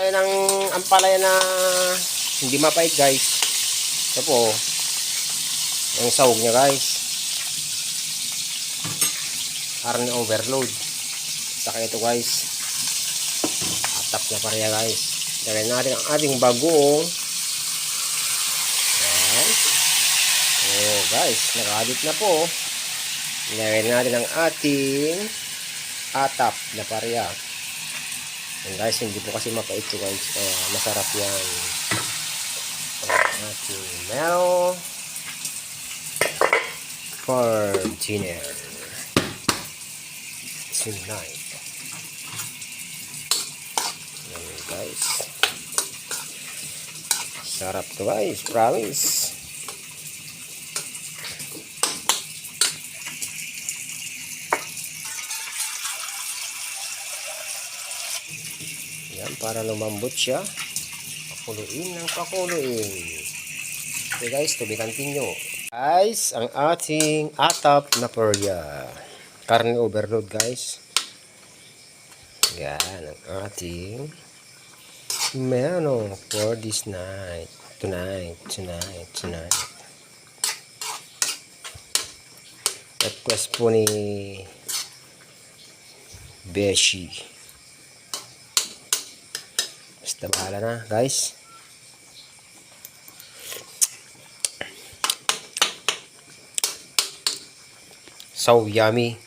tayo ng ampalaya na hindi mapait guys. Ito po. Ang sahog niya guys. Karne overload. Saka ito guys. Atap na pareha guys. Lagyan natin ang ating bagoong. Ayan. Oh guys, nakadit na po. Lagyan natin ang ating atap na pareha. And guys, hindi po kasi mapait ito guys. Kaya masarap yan. Ating meron for dinner tonight. Ayan guys. Sarap to guys. Promise. Yan, para lumambot siya. Pakuluin ng pakuluin. Okay guys, to be continue. Guys, ang ating atap na pareha. Karne overload guys. Yan, ang ating menu for this night. Tonight. Request po ni Beshi. Basta bahala na guys. So yummy.